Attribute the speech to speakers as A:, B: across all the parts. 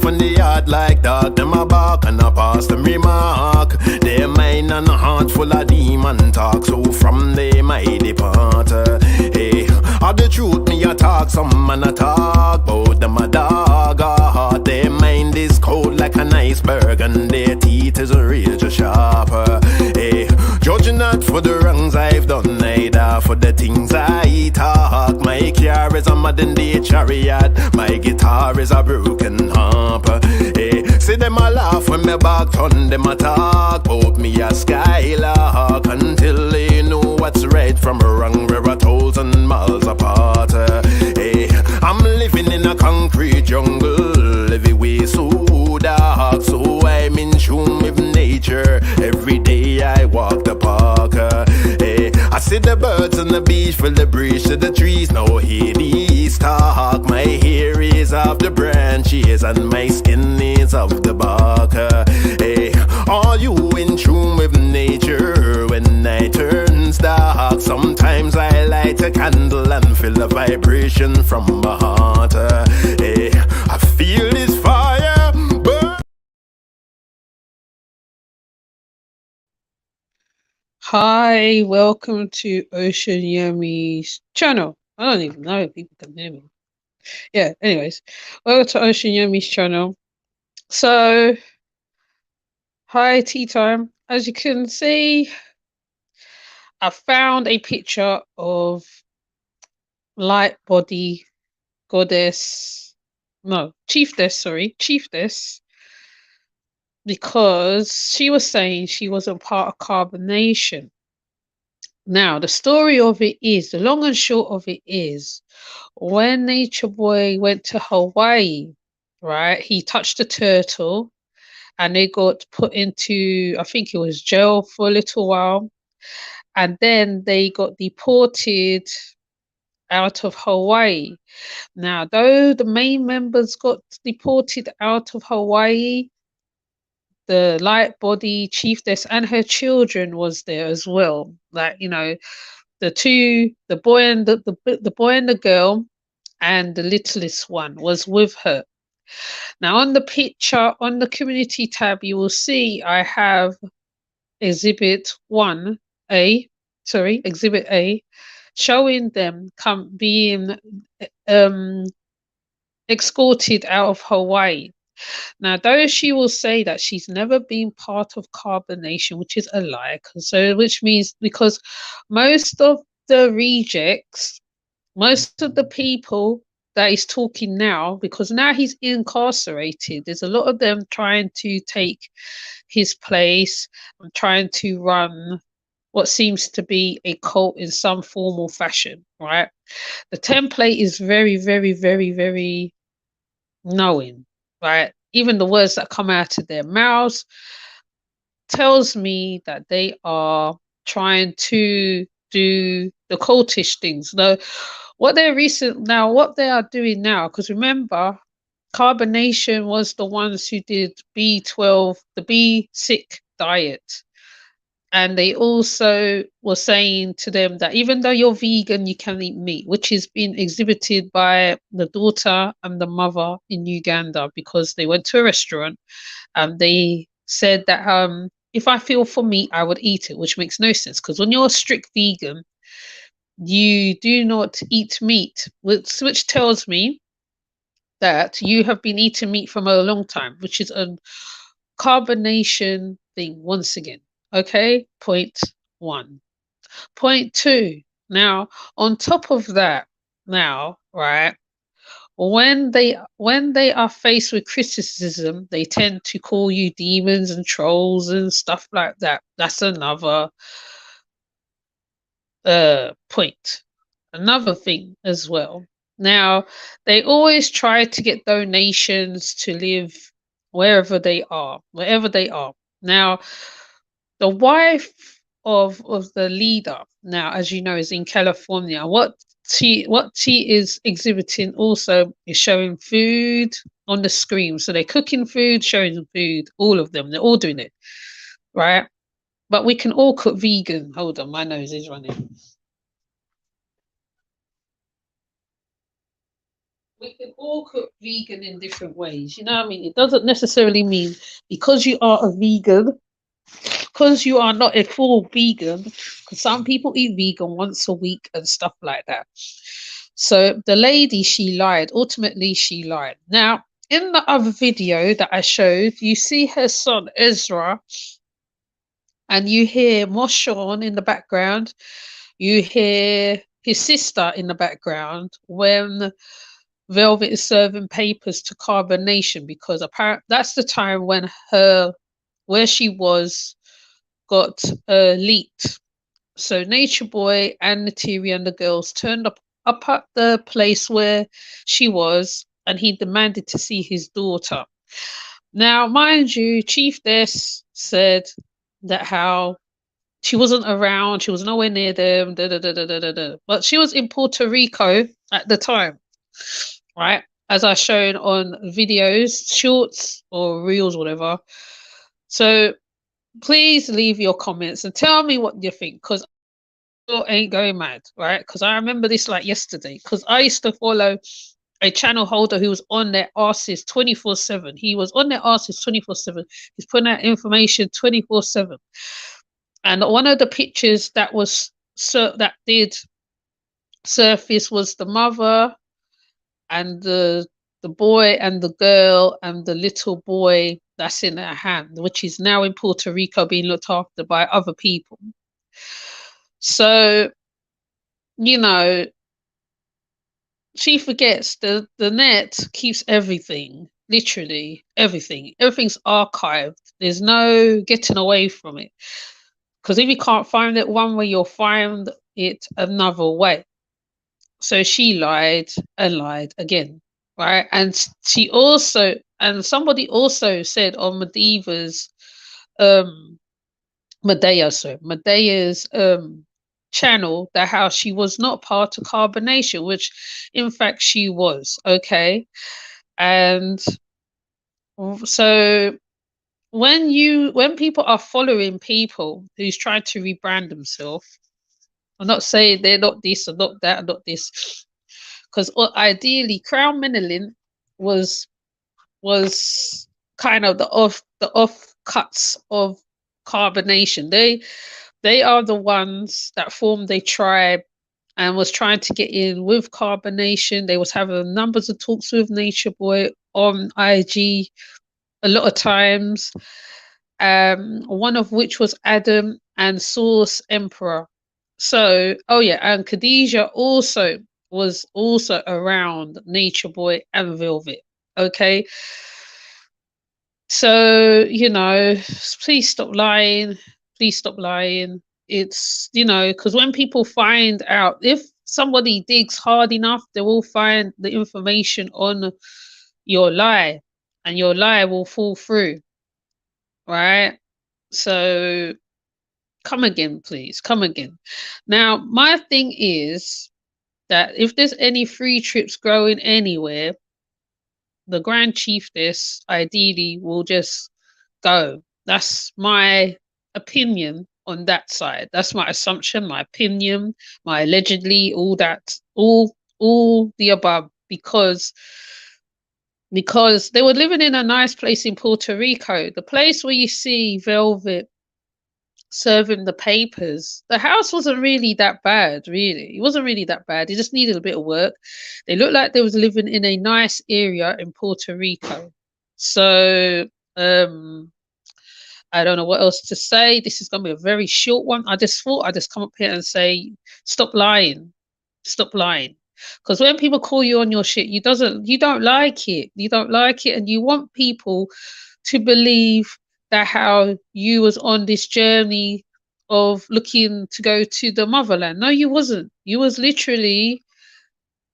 A: off in the yard like dog. Them a bark and a pass them remark. Their mind and a heart full of demon talk. So from them I depart. Hey, all the truth me a talk. Some man a talk. Bout them a dog a heart. Their mind is cold like an iceberg. And their teeth is a razor sharper. Hey, judging not for the wrongs I've done, neither for the things I talk. My car is a modern day chariot. My guitar is a broken harp. Hey, see them a laugh when me back turn. Them a talk about me a skylark until they know what's right from wrong. We're 1,000 miles apart. Hey, I'm living in a concrete jungle. Every way so dark, so I'm in tune with nature. Every day I walk the park. Hey, I see the birds on the beach, feel the breeze to the trees. Now hear these talk. My hair is off the branches and my skin is off the bark. Hey, are you in tune with nature? When night turns dark, sometimes I light a candle and feel the vibration from my heart. Hey, I feel this fire burn.
B: Hi, welcome to Ocean Yummy's channel. I don't even know if people can hear me. Yeah, anyways, welcome to Ocean Yummy's channel. So, hi, tea time. As you can see, I found a picture of light body goddess, no, chieftess, because she was saying she wasn't part of carbonation. Now, the story of it is, the long and short of it is, when Nature Boy went to Hawaii, right, he touched a turtle and they got put into, I think it was jail for a little while. And then they got deported out of Hawaii. Now, though the main members got deported out of Hawaii, the light body chieftess and her children was there as well. Like, the two, the boy and the boy and the girl, and the littlest one was with her. Now, on the picture on the community tab, you will see I have exhibit A, showing them being um escorted out of Hawaii. Now, though she will say that she's never been part of carbonation, which is a lie, so which means because most of the rejects, most of the people that he's talking now, because now he's incarcerated, there's a lot of them trying to take his place and trying to run what seems to be a cult in some formal fashion, right? The template is very, very, very, very knowing, right? Even the words that come out of their mouths tells me that they are trying to do the cultish things. Now, what they are doing now, because remember, carbonation was the ones who did B12, the B sick diet. And they also were saying to them that even though you're vegan, you can eat meat, which is being exhibited by the daughter and the mother in Uganda, because they went to a restaurant and they said that if I feel for meat, I would eat it, which makes no sense because when you're a strict vegan, you do not eat meat, which tells me that you have been eating meat for a long time, which is a carbonation thing once again. Okay, point one. Point two. Now, on top of that, now, right, when they are faced with criticism, they tend to call you demons and trolls and stuff like that. That's another point. Another thing as well. Now, they always try to get donations to live wherever they are, wherever they are. Now, the wife of the leader, now, as you know, is in California. What she is exhibiting also is showing food on the screen. So they're cooking food, showing food, all of them. They're all doing it, right? But we can all cook vegan. Hold on, my nose is running. we can all cook vegan in different ways. You know what I mean? It doesn't necessarily mean because you are a vegan, because you are not a full vegan, because some people eat vegan once a week and stuff like that. So the lady, she lied. Ultimately, she lied. Now, in the other video that I showed, you see her son Ezra, and you hear Moshon in the background. You hear his sister in the background when Velvet is serving papers to Carbonation, because apparently that's the time when where she was got leaked. So Nature Boy and Natiri and the girls turned up at the place where she was, and he demanded to see his daughter. Now, mind you, Chieftess said that how she wasn't around, she was nowhere near them, da, da, da, da, da, da, da. But she was in Puerto Rico at the time, right? As I shown on videos, shorts or reels, whatever. So please leave your comments and tell me what you think, because ain't going mad, right? Because I remember this like yesterday, because I used to follow a channel holder who was on their asses 24/7. He was on their asses 24/7. He's putting out information 24/7. And one of the pictures that was that did surface was the mother and the boy and the girl and the little boy that's in her hand, which is now in Puerto Rico being looked after by other people. So, you know, she forgets the net keeps everything, literally everything. Everything's archived. There's no getting away from it. Because if you can't find it one way, you'll find it another way. So she lied and lied again, right? And she also, and somebody also said on Medeva's, um, Medea's channel, that how she was not part of Carbonation, which in fact she was, okay? And so when people are following people who's trying to rebrand themselves, I'm not saying they're not this or not that or not this, because ideally Crown Menelin was kind of the offcuts of Carbonation. They are the ones that formed a tribe and was trying to get in with Carbonation. They was having numbers of talks with Nature Boy on IG a lot of times. One of which was Adam and Source Emperor. So, oh yeah, and Khadijah also was also around Nature Boy and Velvet. Okay. So, please stop lying. Please stop lying. It's, because when people find out, if somebody digs hard enough, they will find the information on your lie, and your lie will fall through, right? So come again, please. Come again. Now, my thing is that if there's any free trips growing anywhere, the Grand Chieftess ideally will just go. That's my opinion on that side. That's my assumption, my opinion, my allegedly, all that, all the above, because they were living in a nice place in Puerto Rico, the place where you see Velvet serving the papers. The house wasn't really that bad, really. It wasn't really that bad. It just needed a bit of work. They looked like they was living in a nice area in Puerto Rico. So I don't know what else to say. This is gonna be a very short one. I just thought I'd just come up here and say, stop lying. Stop lying. Because when people call you on your shit, you don't like it. You don't like it, and you want people to believe that how you was on this journey of looking to go to the motherland. No, you wasn't. You was literally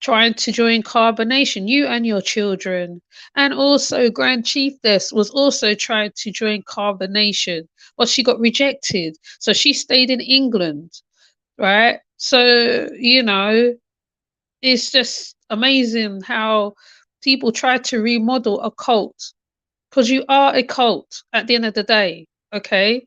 B: trying to join Carbonation, you and your children. And also Grand Chieftess was also trying to join Carbonation, but she got rejected. So she stayed in England, right? So, it's just amazing how people try to remodel a cult, because you are a cult at the end of the day, okay?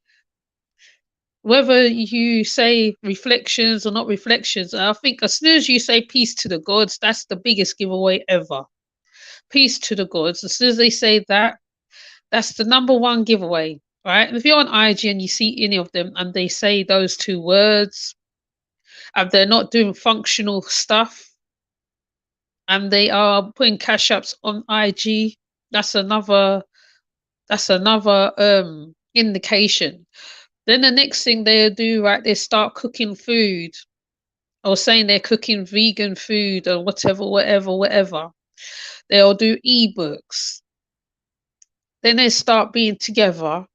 B: Whether you say reflections or not reflections, I think as soon as you say peace to the gods, that's the biggest giveaway ever. peace to the gods. As soon as they say that, that's the number one giveaway, right? And if you're on IG and you see any of them and they say those two words and they're not doing functional stuff and they are putting cash ups on IG, that's another indication. Then the next thing they do, right, they start cooking food or saying they're cooking vegan food or whatever. They'll do ebooks. Then they start being together,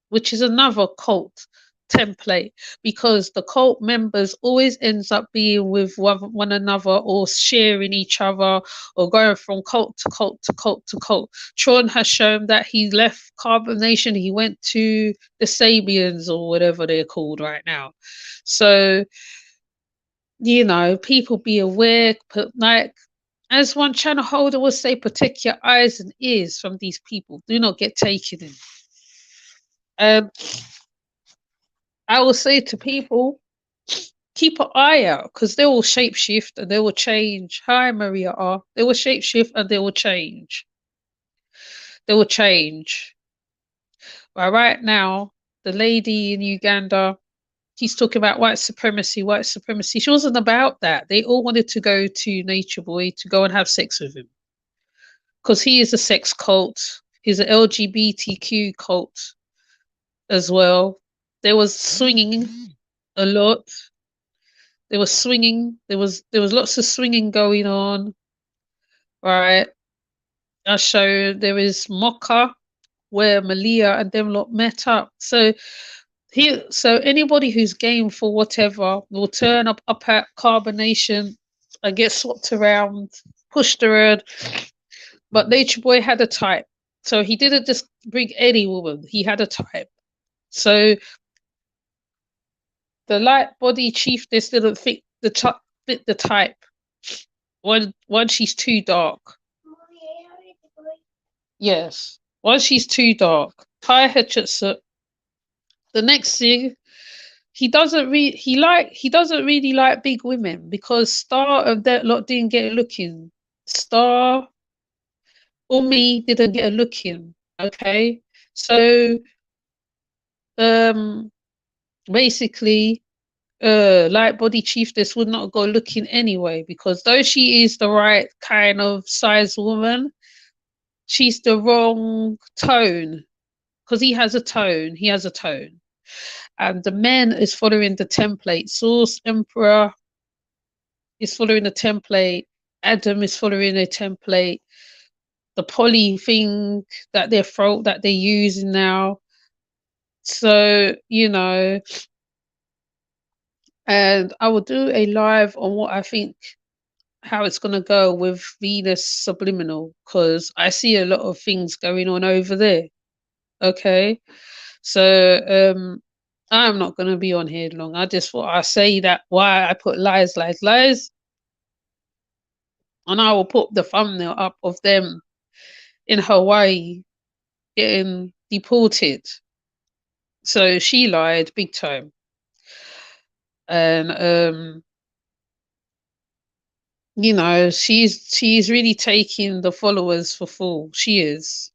B: which is another cult template because the cult members always ends up being with one another or sharing each other or going from cult to cult to cult to cult. Tron has shown that he left Carbonation, he went to the Sabians or whatever they're called right now. So, people be aware, but like as one channel holder will say, protect your eyes and ears from these people. Do not get taken in. I will say to people, keep an eye out because they will shapeshift and they will change. Hi, Maria R. They will shapeshift and they will change. They will change. But right now, the lady in Uganda, he's talking about white supremacy, white supremacy. She wasn't about that. They all wanted to go to Nature Boy to go and have sex with him because he is a sex cult. He's an LGBTQ cult as well. There was swinging a lot. There was swinging. There was lots of swinging going on. Right. I showed there is Mocha where Malia and them lot met up. So anybody who's game for whatever will turn up at Carbonation and get swapped around, pushed around. But Nature Boy had a type. So he didn't just bring any woman. He had a type. So the light body chieftess didn't fit the type. One she's too dark. Yes. One she's too dark. Kai Hitchitsu. The next thing, he doesn't really like big women because Star and that lot didn't get a look in. Star or me didn't get a look in. Okay. So basically light body chieftess would not go looking anyway because though she is the right kind of size woman, she's the wrong tone because he has a tone. And the man is following the template. Source Emperor is following the template. Adam is following a template. The poly thing that they're using now. So, and I will do a live on what I think how it's going to go with Venus Subliminal because I see a lot of things going on over there. Okay. So I'm not going to be on here long. I just thought I say that why I put lies. And I will put the thumbnail up of them in Hawaii getting deported. So she lied big time. And she's really taking the followers for fool. She is.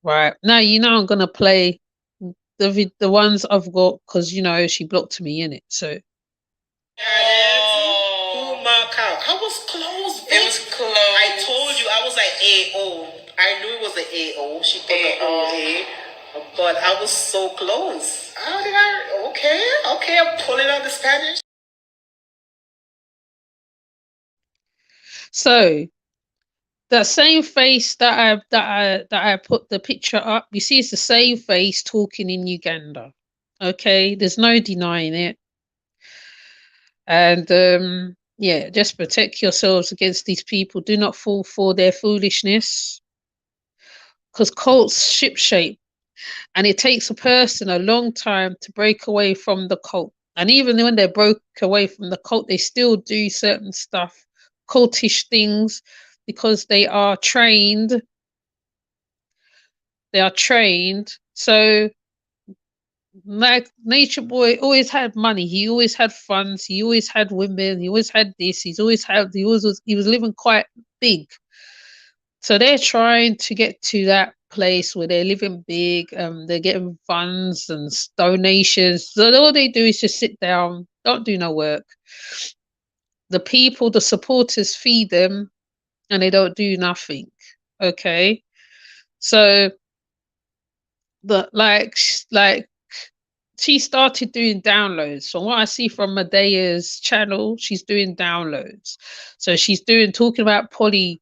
B: Right. Now I'm gonna play the ones I've got because she blocked me in it. So
C: I was close. It was close. I told you I was like AO. I knew it was an AO. She put the OA. But I was so close. How did I? Okay, I'm pulling out the Spanish.
B: So that same face that I put the picture up, you see, it's the same face talking in Uganda. Okay, there's no denying it. And yeah, just protect yourselves against these people. Do not fall for their foolishness. Because cults shipshape, and it takes a person a long time to break away from the cult. And even when they broke away from the cult, they still do certain stuff, cultish things, because they are trained. So Like Nature Boy always had money. He always had funds. He always had women. He always had this. He was living quite big. So they're trying to get to that place where they're living big. They're getting funds and donations. So all they do is just sit down, don't do no work. The people, the supporters feed them, and they don't do nothing. Okay, so the like she started doing downloads. From what I see from Medea's channel, she's doing downloads. So she's doing talking about poly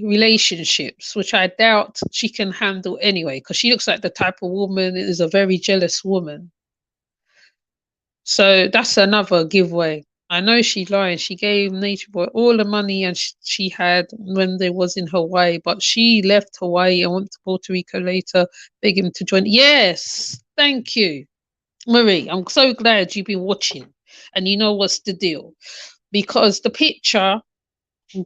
B: relationships, which I doubt she can handle anyway, because she looks like the type of woman is a very jealous woman. So that's another giveaway. I know she's lying. She gave Nature Boy all the money and she had when they was in Hawaii, but she left Hawaii and went to Puerto Rico later, beg him to join. Yes, thank you, Marie. I'm so glad you've been watching and you know what's the deal, because the picture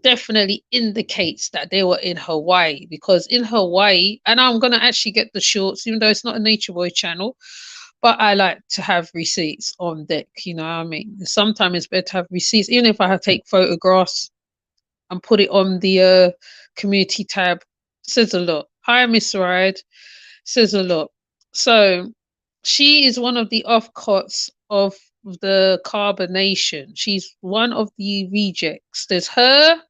B: definitely indicates that they were in Hawaii, because in Hawaii, and I'm gonna actually get the shorts, even though it's not a Nature Boy channel, but I like to have receipts on deck. You know what I mean? Sometimes it's better to have receipts, even if I have to take photographs and put it on the community tab. Says a lot. Hi, Miss Ride. Says a lot. So she is one of the offcuts of the carbonation. She's one of the rejects. There's her.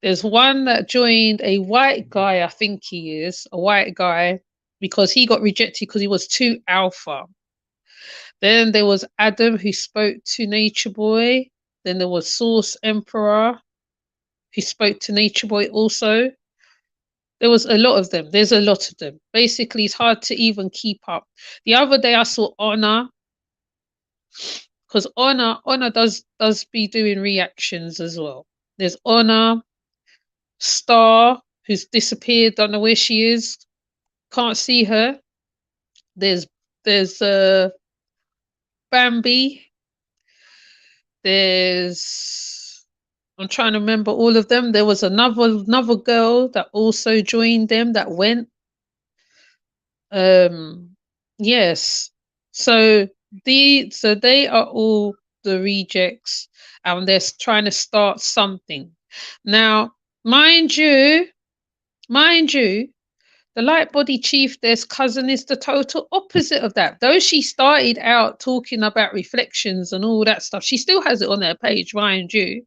B: There's one that joined a white guy, I think he is a white guy, because he got rejected because he was too alpha. Then there was Adam who spoke to Nature Boy. Then there was Source Emperor who spoke to Nature Boy also. There was a lot of them. There's a lot of them. Basically, it's hard to even keep up. The other day I saw Honor, because Honor does be doing reactions as well. There's Honor, Star, who's disappeared, don't know where she is, can't see her. There's Bambi. There's I'm trying to remember all of them. There was another girl that also joined them that went. Yes. So they are all the rejects, and they're trying to start something. Now, mind you, the light body chieftess cousin is the total opposite of that. Though she started out talking about reflections and all that stuff, she still has it on her page, mind you.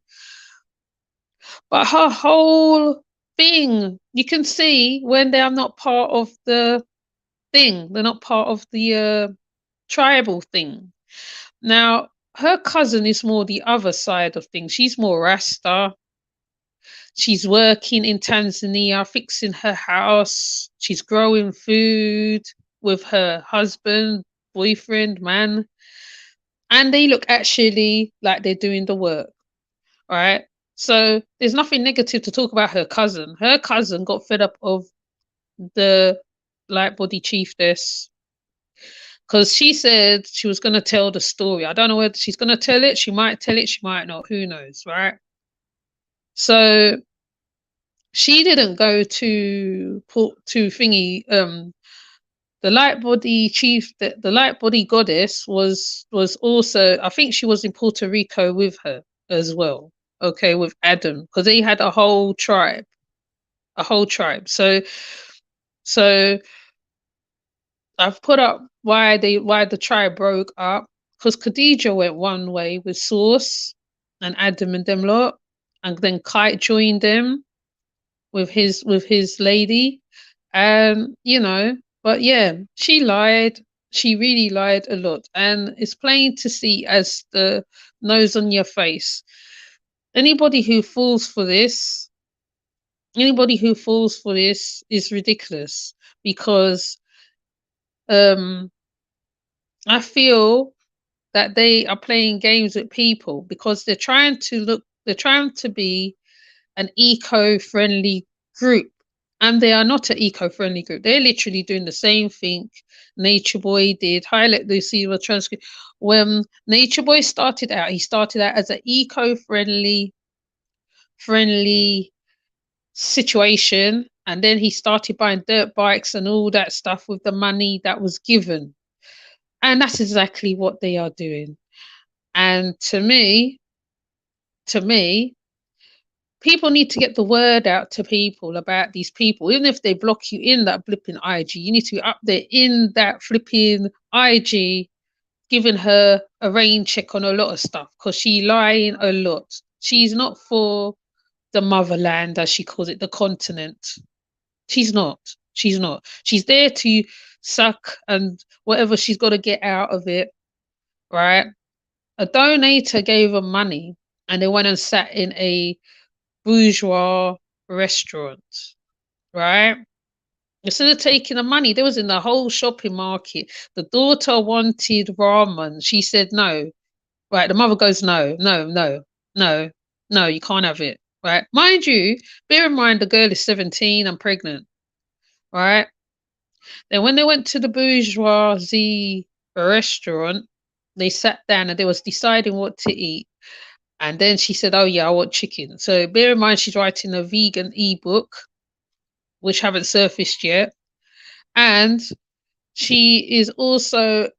B: But her whole thing, you can see when they are not part of the thing, they're not part of the tribal thing. Now, her cousin is more the other side of things. She's more Rasta. She's working in Tanzania, fixing her house. She's growing food with her husband, boyfriend, man. And they look actually like they're doing the work, right? So there's nothing negative to talk about her cousin. Her cousin got fed up of the light body chieftess because she said she was going to tell the story. I don't know whether she's going to tell it. She might tell it. She might not. Who knows, right? So she didn't go to thingy. The light body the light body goddess was also. I think she was in Puerto Rico with her as well. Okay, with Adam, because they had a whole tribe, So I've put up why the tribe broke up, because Khadija went one way with Source and Adam and them lot, and then Kite joined them with his lady, and but yeah, she lied. She really lied a lot, and it's plain to see as the nose on your face. Anybody who falls for this, is ridiculous, because I feel that they are playing games with people, because they're trying to be an eco-friendly group, and they are not an eco-friendly group. They're literally doing the same thing Nature Boy did. Highlight the silver transcript. When Nature Boy started out, he started out as an eco-friendly situation, And then he started buying dirt bikes and all that stuff with the money that was given. And that's exactly what they are doing. And to me, people need to get the word out to people about these people. Even if they block you in that flipping IG, you need to be up there in that flipping IG, giving her a rain check on a lot of stuff because she lying a lot. She's not for the motherland, as she calls it, the continent. She's not. She's not. She's there to suck and whatever she's got to get out of it, right? A donator gave her money and they went and sat in a bourgeois restaurant, right? Instead of taking the money, they was in the whole shopping market. The daughter wanted ramen. She said no. Right. The mother goes, no, no, no, no, no, you can't have it. Right. Mind you, bear in mind the girl is 17 and pregnant. Right. Then when they went to the bourgeoisie restaurant, they sat down and they was deciding what to eat. And then she said, oh yeah, I want chicken. So bear in mind she's writing a vegan ebook, which haven't surfaced yet. And she is also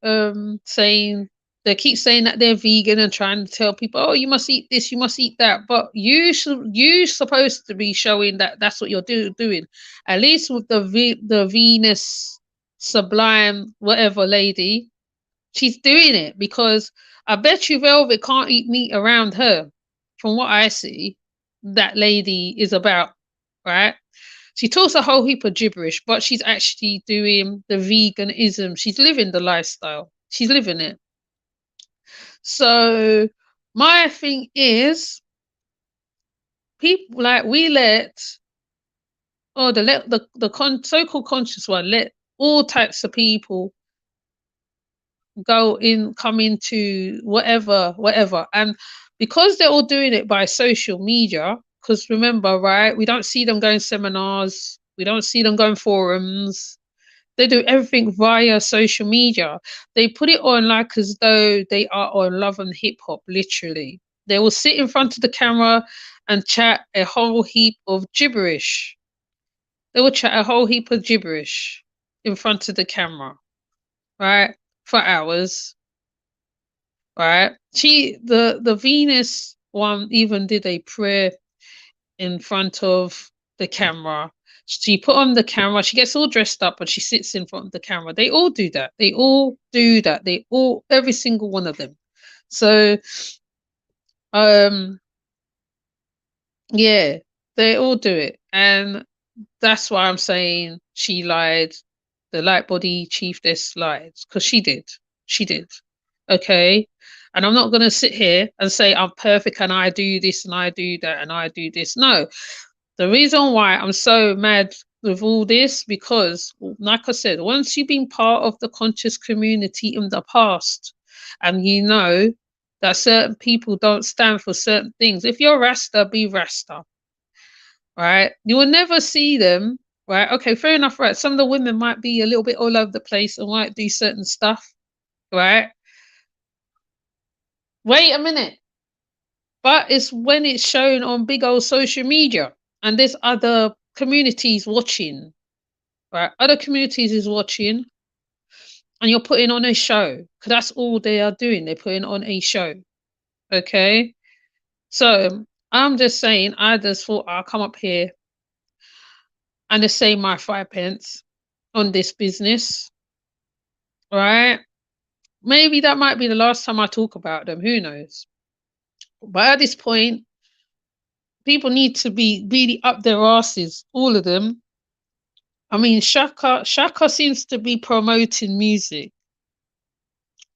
B: saying they keep saying that they're vegan and trying to tell people, oh, you must eat this, you must eat that. But you supposed to be showing that that's what you're doing. At least with the Venus Sublime whatever lady, she's doing it because I bet you Velvet can't eat meat around her. From what I see, that lady is about, right? She talks a whole heap of gibberish, but she's actually doing the veganism. She's living the lifestyle. She's living it. So my thing is, people like we let, oh, so-called conscious one let all types of people come into whatever, and because they're all doing it by social media. Because remember, right, we don't see them going seminars, we don't see them going forums. They do everything via social media. They put it on like as though they are on Love and Hip Hop, literally. They will sit in front of the camera and chat a whole heap of gibberish. They will chat a whole heap of gibberish in front of the camera, right? For hours, right? The Venus one even did a prayer in front of the camera. She put on the camera, she gets all dressed up and she sits in front of the camera. They all do that. They all do that. Every single one of them. So, yeah, they all do it. And that's why I'm saying she lied. The light body chieftess lied because she did. She did. Okay. And I'm not going to sit here and say I'm perfect and I do this and I do that and I do this. No, the reason why I'm so mad with all this, because, like I said, once you've been part of the conscious community in the past and you know that certain people don't stand for certain things, if you're Rasta, be Rasta, right? You will never see them, right? Okay, fair enough, right? Some of the women might be a little bit all over the place and might do certain stuff, right? Wait a minute. But it's when it's shown on big old social media and there's other communities watching, right? Other communities is watching and you're putting on a show because that's all they are doing. They're putting on a show. Okay. So I'm just saying, I just thought I'll come up here and just say my 5 pence on this business, right? Maybe that might be the last time I talk about them. Who knows? But at this point, people need to be really up their asses, all of them. I mean, Shaka seems to be promoting music.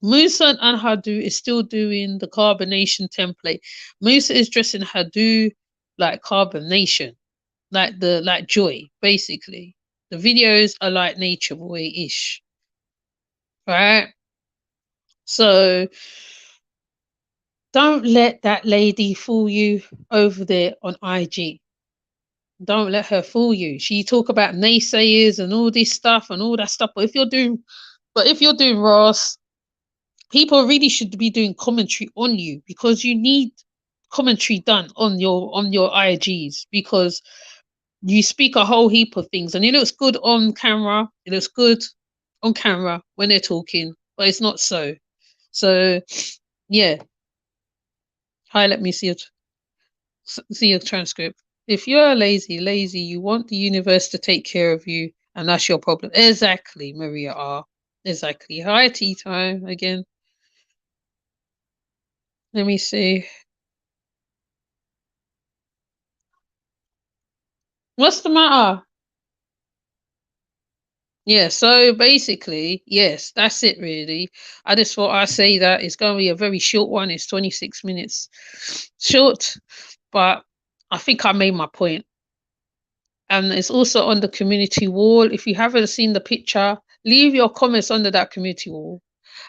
B: Musa and Hadu is still doing the carbonation template. Musa is dressing Hadu like carbonation, like Joy, basically. The videos are like Nature Boy-ish. Right? So don't let that lady fool you over there on IG. Don't let her fool you. She talk about naysayers and all this stuff and all that stuff. But if you're doing Ross, people really should be doing commentary on you because you need commentary done on your IGs because You speak a whole heap of things, and it looks good on camera. It looks good on camera when they're talking, but it's not so. So, yeah. Hi, let me see your transcript. If you're lazy, you want the universe to take care of you, and that's your problem. Exactly, Maria R. Exactly. Hi, tea time again. Let me see. What's the matter? Yeah, so basically, yes, that's it really. I just thought I'd say that it's going to be a very short one. It's 26 minutes short, but I think I made my point. And it's also on the community wall. If you haven't seen the picture, leave your comments under that community wall.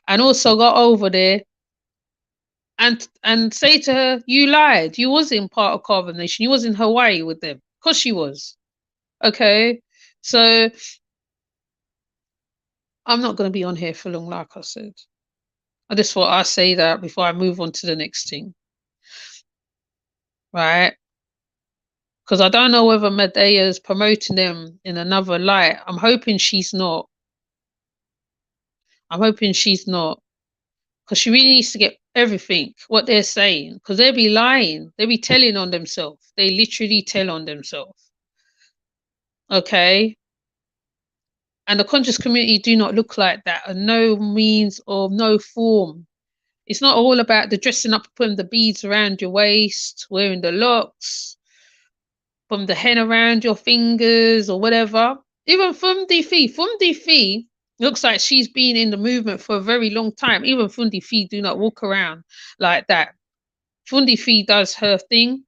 B: And also go over there and say to her, you lied. You wasn't part of Carbonation. You was in Hawaii with them. Because she was. Okay. So I'm not going to be on here for long, like I said. I just thought I'd say that before I move on to the next thing. Right? Because I don't know whether Medea's promoting them in another light. I'm hoping she's not. I'm hoping she's not. Because she really needs to get everything, what they're saying. Because they'll be lying. They'll be telling on themselves. They literally tell on themselves. Okay? And the conscious community do not look like that in no means or no form. It's not all about the dressing up, putting the beads around your waist, wearing the locks, from the hen around your fingers or whatever. Even Fundi Fi looks like she's been in the movement for a very long time. Even Fundi Fi do not walk around like that. Fundi Fi does her thing.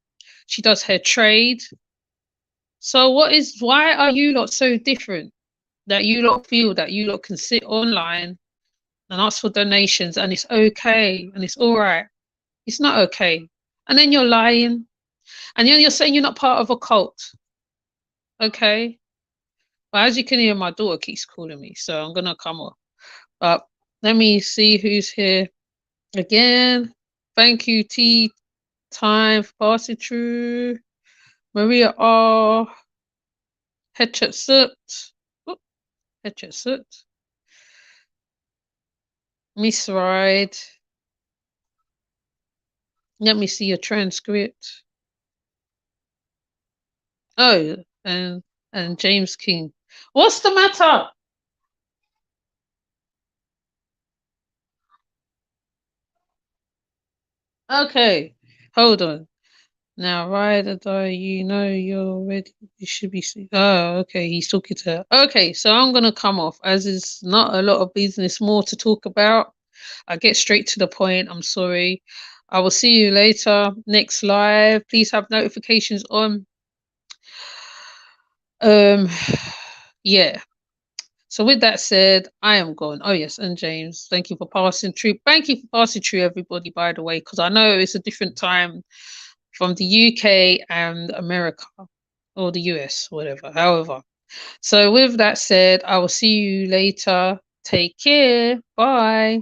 B: She does her trade. So why are you lot so different? That you lot feel that you lot can sit online and ask for donations and it's okay and it's all right. It's not okay. And then you're lying. And then you're saying you're not part of a cult. Okay. But as you can hear, my daughter keeps calling me, so I'm gonna come off. But let me see who's here again. Thank you, T Time for passing through. Maria R. Hetchet Hetchet Miss Ride. Let me see your transcript. Oh, and James King. What's the matter? Okay, hold on. Now, ride or die, you know you're ready. You should be. Oh, okay. He's talking to her. Okay, so I'm gonna come off as is not a lot of business more to talk about. I get straight to the point. I'm sorry. I will see you later. Next live. Please have notifications on. Um, yeah. So with that said, I am gone. Oh yes, and James, thank you for passing through. Thank you for passing through, everybody. By the way, because I know it's a different time from the UK and America or the US, whatever. However, so with that said, I will see you later. Take care. Bye.